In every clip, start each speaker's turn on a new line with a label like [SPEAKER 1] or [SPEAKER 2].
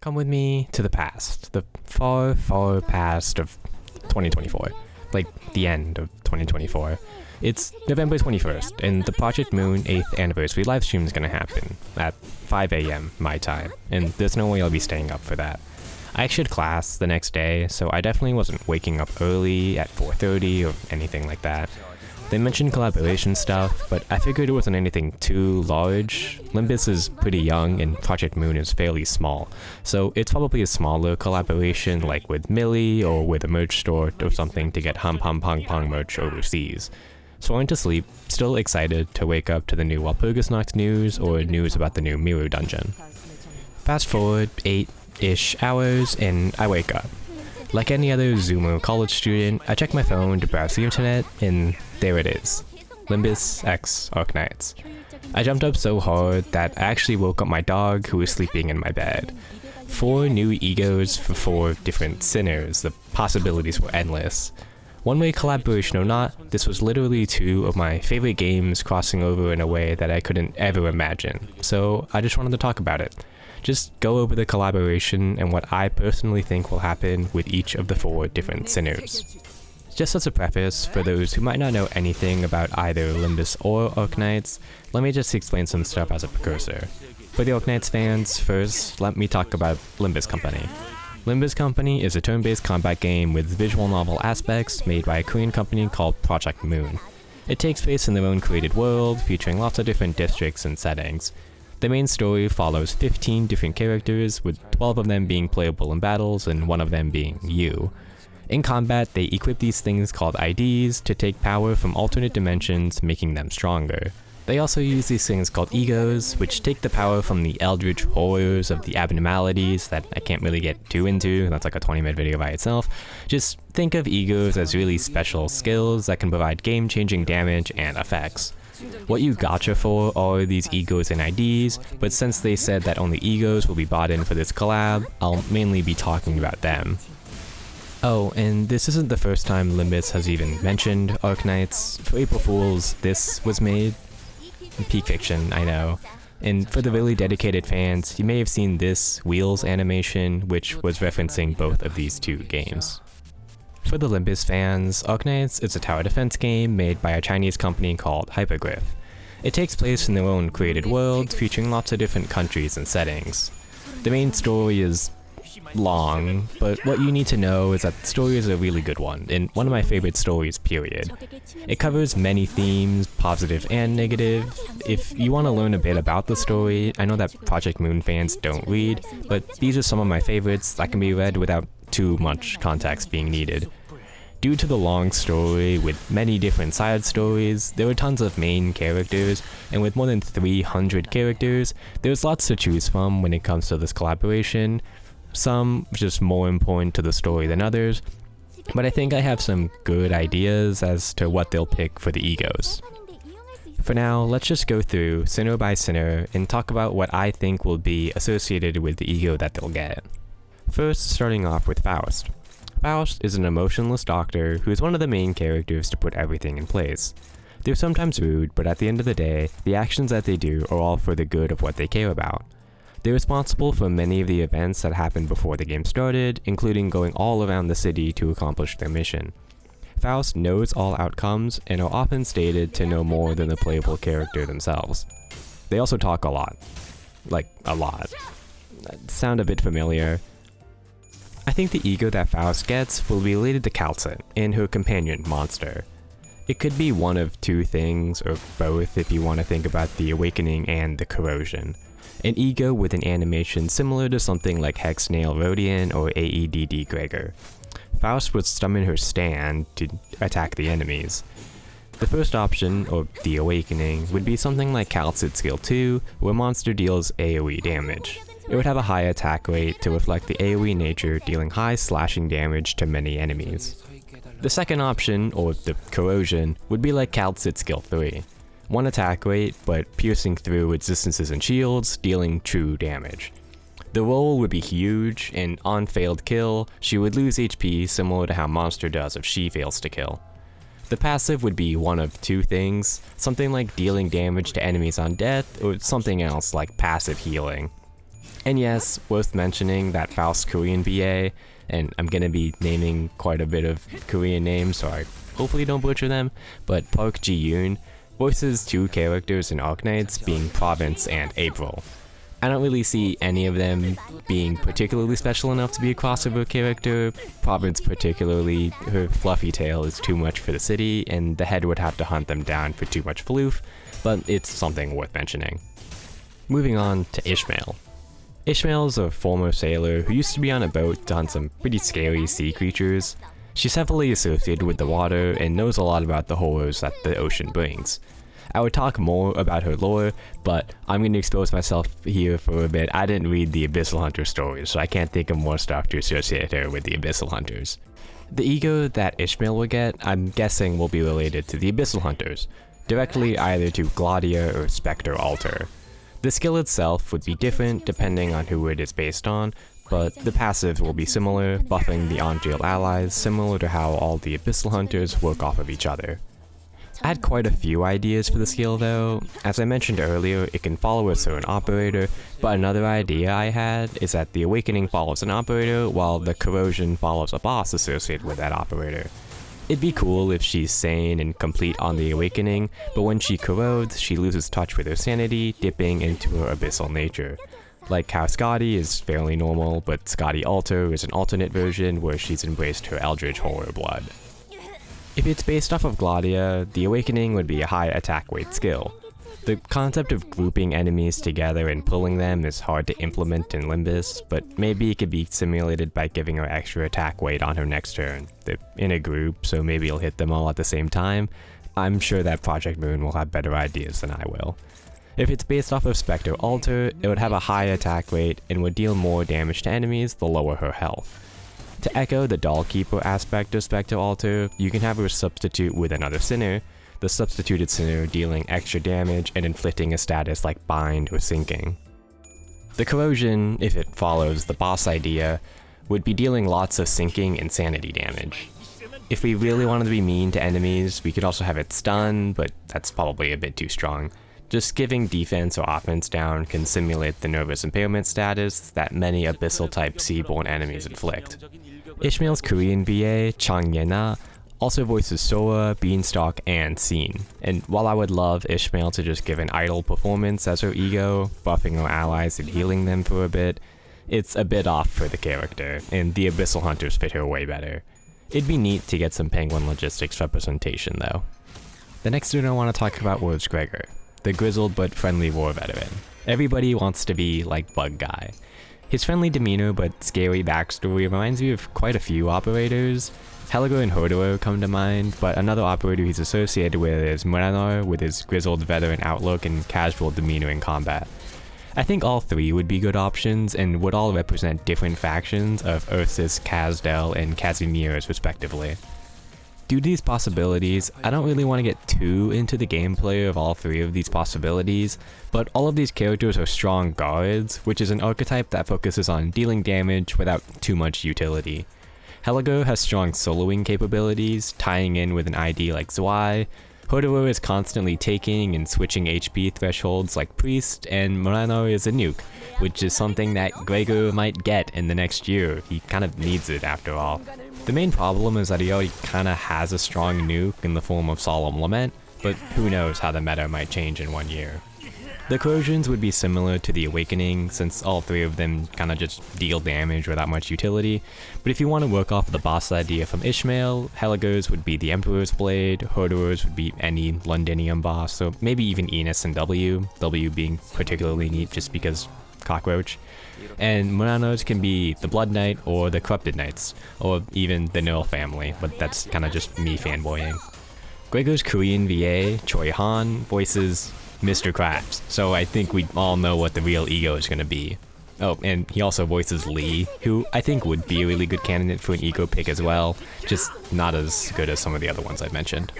[SPEAKER 1] Come with me to the past, the far, far past of 2024, like the end of 2024. It's November 21st, and the Project Moon 8th anniversary livestream is going to happen at 5 a.m. my time, and there's no way I'll be staying up for that. I actually had class the next day, so I definitely wasn't waking up early at 4:30 or anything like that. They mentioned collaboration stuff, but I figured it wasn't anything too large. Limbus is pretty young and Project Moon is fairly small, so it's probably a smaller collaboration like with Millie or with a merch store or something to get Hum Hum Pong Pong merch overseas. So I went to sleep, still excited to wake up to the new Walpurgisnacht news or news about the new Mirror Dungeon. Fast forward 8-ish hours and I wake up. Like any other Zoomer college student, I check my phone to browse the internet, and there it is. Limbus x Arknights. I jumped up so hard that I actually woke up my dog who was sleeping in my bed. 4 new egos for 4 different sinners, the possibilities were endless. One-way collaboration or not, this was literally 2 of my favorite games crossing over in a way that I couldn't ever imagine, so I just wanted to talk about it. Just go over the collaboration and what I personally think will happen with each of the 4 different sinners. Just as a preface, for those who might not know anything about either Limbus or Arknights, let me just explain some stuff as a precursor. For the Arknights fans, first, let me talk about Limbus Company. Limbus Company is a turn-based combat game with visual novel aspects made by a Korean company called Project Moon. It takes place in their own created world, featuring lots of different districts and settings. The main story follows 15 different characters, with 12 of them being playable in battles and 1 of them being you. In combat, they equip these things called IDs to take power from alternate dimensions, making them stronger. They also use these things called egos, which take the power from the eldritch horrors of the abnormalities that I can't really get too into, that's like a 20-minute video by itself. Just think of egos as really special skills that can provide game-changing damage and effects. What you gotcha for are these egos and IDs, but since they said that only egos will be bought in for this collab, I'll mainly be talking about them. Oh, and this isn't the first time Limbus has even mentioned Arknights. For April Fools, this was made. Peak fiction, I know. And for the really dedicated fans, you may have seen this Wheels animation, which was referencing both of these 2 games. For the Limbus fans, Arknights is a tower defense game made by a Chinese company called Hypergriff. It takes place in their own created world, featuring lots of different countries and settings. The main story is long, but what you need to know is that the story is a really good one, and one of my favorite stories, period. It covers many themes, positive and negative. If you want to learn a bit about the story, I know that Project Moon fans don't read, but these are some of my favorites that can be read without too much context being needed. Due to the long story with many different side stories, there were tons of main characters, and with more than 300 characters, there's lots to choose from when it comes to this collaboration. Some just more important to the story than others, but I think I have some good ideas as to what they'll pick for the egos. For now, let's just go through sinner by sinner and talk about what I think will be associated with the ego that they'll get. First, starting off with Faust. Faust is an emotionless doctor who is one of the main characters to put everything in place. They're sometimes rude, but at the end of the day, the actions that they do are all for the good of what they care about. They're responsible for many of the events that happened before the game started, including going all around the city to accomplish their mission. Faust knows all outcomes and are often stated to know more than the playable character themselves. They also talk a lot. Like, a lot. Sound a bit familiar? I think the ego that Faust gets will be related to Calcit and her companion, Monster. It could be one of 2 things, or both if you want to think about the Awakening and the Corrosion. An ego with an animation similar to something like Hexnail Rodian or AEDD Gregor. Faust would summon her stand to attack the enemies. The first option, or the Awakening, would be something like Calcit Skill 2, where Monster deals AoE damage. It would have a high attack rate to reflect the AoE nature, dealing high slashing damage to many enemies. The second option, or the Corrosion, would be like Calcit Skill 3. 1 attack rate, but piercing through resistances and shields, dealing true damage. The roll would be huge, and on failed kill, she would lose HP similar to how Monster does if she fails to kill. The passive would be one of 2 things, something like dealing damage to enemies on death, or something else like passive healing. And yes, worth mentioning that Faust's Korean VA, and I'm gonna be naming quite a bit of Korean names, so I hopefully don't butcher them, but Park Ji-yoon voices two characters in Arknights, being Province and April. I don't really see any of them being particularly special enough to be a crossover character. Province particularly, her fluffy tail is too much for the city, and the head would have to hunt them down for too much floof, but it's something worth mentioning. Moving on to Ishmael. Ishmael's a former sailor who used to be on a boat to hunt some pretty scary sea creatures. She's heavily associated with the water and knows a lot about the horrors that the ocean brings. I would talk more about her lore, but I'm going to expose myself here for a bit. I didn't read the Abyssal Hunter stories, so I can't think of more stuff to associate her with the Abyssal Hunters. The ego that Ishmael will get, I'm guessing, will be related to the Abyssal Hunters, directly either to Gladia or Spectre Alter. The skill itself would be different depending on who it is based on, but the passives will be similar, buffing the on-field allies similar to how all the Abyssal Hunters work off of each other. I had quite a few ideas for the skill though. As I mentioned earlier, it can follow a certain operator, but another idea I had is that the Awakening follows an operator while the Corrosion follows a boss associated with that operator. It'd be cool if she's sane and complete on the Awakening, but when she corrodes, she loses touch with her sanity, dipping into her abyssal nature. Like how Scotty is fairly normal, but Scotty Alter is an alternate version where she's embraced her eldritch horror blood. If it's based off of Gladia, the Awakening would be a high attack weight skill. The concept of grouping enemies together and pulling them is hard to implement in Limbus, but maybe it could be simulated by giving her extra attack weight on her next turn. They're in a group, so maybe you'll hit them all at the same time. I'm sure that Project Moon will have better ideas than I will. If it's based off of Spectre Alter, it would have a high attack weight and would deal more damage to enemies the lower her health. To echo the Doll Keeper aspect of Spectre Alter, you can have her substitute with another Sinner, the substituted Sinner dealing extra damage and inflicting a status like Bind or Sinking. The Corrosion, if it follows the boss idea, would be dealing lots of sinking and sanity damage. If we really wanted to be mean to enemies, we could also have it stun, but that's probably a bit too strong. Just giving defense or offense down can simulate the nervous impairment status that many abyssal-type seaborne enemies inflict. Ishmael's Korean VA, Chang Yena, also voices Sora, Beanstalk, and Scene, and while I would love Ishmael to just give an idle performance as her ego, buffing her allies and healing them for a bit, it's a bit off for the character, and the Abyssal Hunters fit her way better. It'd be neat to get some Penguin Logistics representation though. The next dude I want to talk about was Gregor, the grizzled but friendly war veteran. Everybody wants to be like Bug Guy. His friendly demeanor but scary backstory reminds me of quite a few operators. Helga and Hodor come to mind, but another operator he's associated with is Muranar with his grizzled veteran outlook and casual demeanor in combat. I think all three would be good options and would all represent different factions of Ursus, Kazdel, and Casimirs respectively. Due to these possibilities, I don't really want to get too into the gameplay of all three of these possibilities, but all of these characters are strong guards, which is an archetype that focuses on dealing damage without too much utility. Helga has strong soloing capabilities, tying in with an ID like Zwei. Hodor is constantly taking and switching HP thresholds like Priest, and Muranar is a nuke, which is something that Gregor might get in the next year. He kind of needs it after all. The main problem is that he already kinda has a strong nuke in the form of Solemn Lament, but who knows how the meta might change in 1 year. The Corrosions would be similar to the Awakening, since all three of them kinda just deal damage without much utility, but if you want to work off the boss idea from Ishmael, Helga's would be the Emperor's Blade, Hodor's would be any Londinium boss, so maybe even Enos and W being particularly neat just because cockroach. And Muranar's can be the Blood Knight or the Corrupted Knights, or even the Neural family, but that's kinda just me fanboying. Gregor's Korean VA, Choi Han, voices Mr. Krabs, so I think we all know what the real ego is gonna be. Oh, and he also voices Lee, who I think would be a really good candidate for an ego pick as well, just not as good as some of the other ones I've mentioned.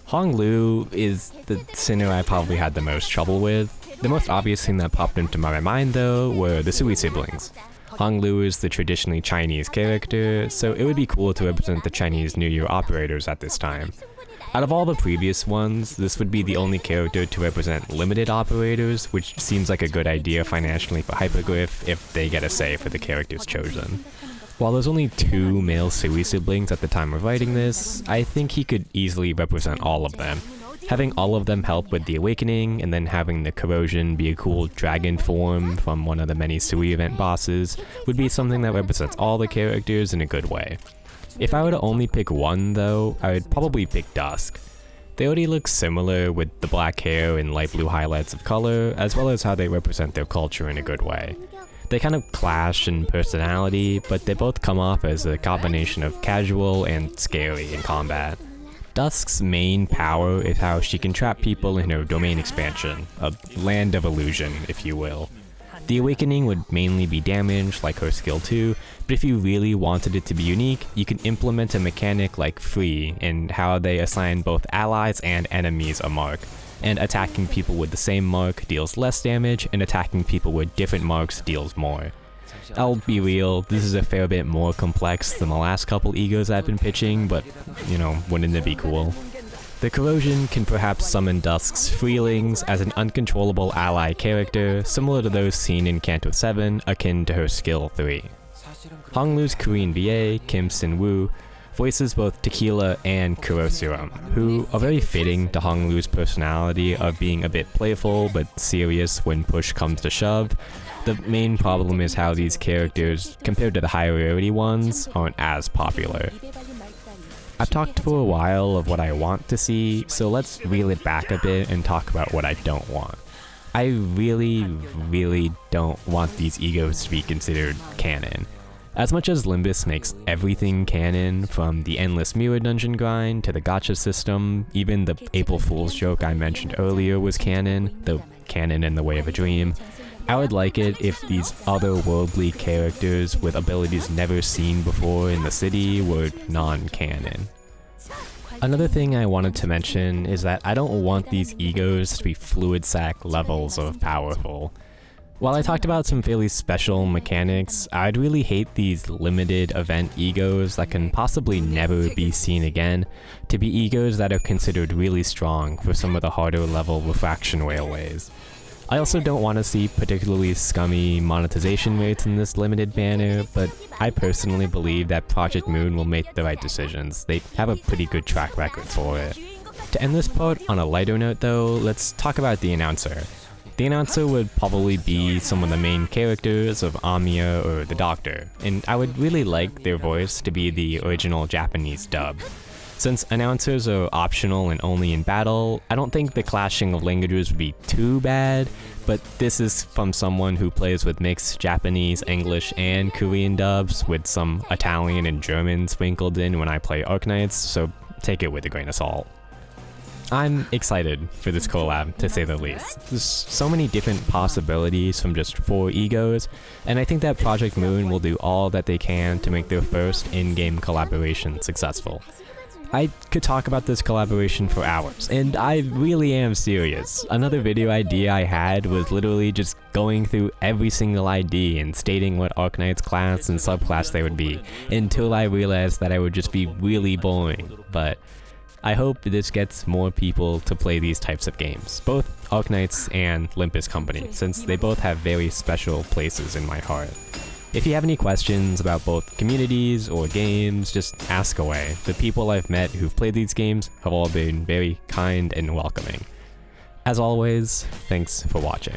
[SPEAKER 1] Hong Lu is the sinner I probably had the most trouble with. The most obvious thing that popped into my mind though were the Sui siblings. Hong Lu is the traditionally Chinese character, so it would be cool to represent the Chinese New Year operators at this time. Out of all the previous ones, this would be the only character to represent limited operators, which seems like a good idea financially for Hyperglyph if they get a say for the characters chosen. While there's only 2 male Sui siblings at the time of writing this, I think he could easily represent all of them. Having all of them help with the awakening, and then having the corrosion be a cool dragon form from one of the many Sui event bosses, would be something that represents all the characters in a good way. If I were to only pick one though, I would probably pick Dusk. They already look similar with the black hair and light blue highlights of color, as well as how they represent their culture in a good way. They kind of clash in personality, but they both come off as a combination of casual and scary in combat. Dusk's main power is how she can trap people in her domain expansion, a land of illusion, if you will. The awakening would mainly be damage, like her skill 2, but if you really wanted it to be unique, you can implement a mechanic like Free, and how they assign both allies and enemies a mark, and attacking people with the same mark deals less damage, and attacking people with different marks deals more. I'll be real, this is a fair bit more complex than the last couple egos I've been pitching, but, you know, wouldn't it be cool? The corrosion can perhaps summon Dusk's Freelings as an uncontrollable ally character, similar to those seen in Canto 7, akin to her skill 3. Honglu's Korean VA, Kim Sin-woo, voices both Tequila and Kuroserum, who are very fitting to Honglu's personality of being a bit playful but serious when push comes to shove. The main problem is how these characters, compared to the higher rarity ones, aren't as popular. I've talked for a while of what I want to see, so let's reel it back a bit and talk about what I don't want. I really don't want these egos to be considered canon. As much as Limbus makes everything canon, from the endless mirror dungeon grind to the gacha system, even the April Fool's joke I mentioned earlier was canon, though canon in the way of a dream, I would like it if these otherworldly characters with abilities never seen before in the city were non-canon. Another thing I wanted to mention is that I don't want these egos to be fluid sack levels of powerful. While I talked about some fairly special mechanics, I'd really hate these limited event egos that can possibly never be seen again to be egos that are considered really strong for some of the harder level refraction railways. I also don't want to see particularly scummy monetization rates in this limited banner, but I personally believe that Project Moon will make the right decisions. They have a pretty good track record for it. To end this part on a lighter note though, let's talk about the announcer. The announcer would probably be some of the main characters of Amiya or the Doctor, and I would really like their voice to be the original Japanese dub. Since announcers are optional and only in battle, I don't think the clashing of languages would be too bad, but this is from someone who plays with mixed Japanese, English, and Korean dubs, with some Italian and German sprinkled in when I play Arknights, so take it with a grain of salt. I'm excited for this collab, to say the least. There's so many different possibilities from just 4 egos, and I think that Project Moon will do all that they can to make their first in-game collaboration successful. I could talk about this collaboration for hours, and I really am serious. Another video idea I had was literally just going through every single ID and stating what Arknights class and subclass they would be, until I realized that I would just be really boring, but I hope this gets more people to play these types of games, both Arknights and Limbus Company, since they both have very special places in my heart. If you have any questions about both communities or games, just ask away. The people I've met who've played these games have all been very kind and welcoming. As always, thanks for watching.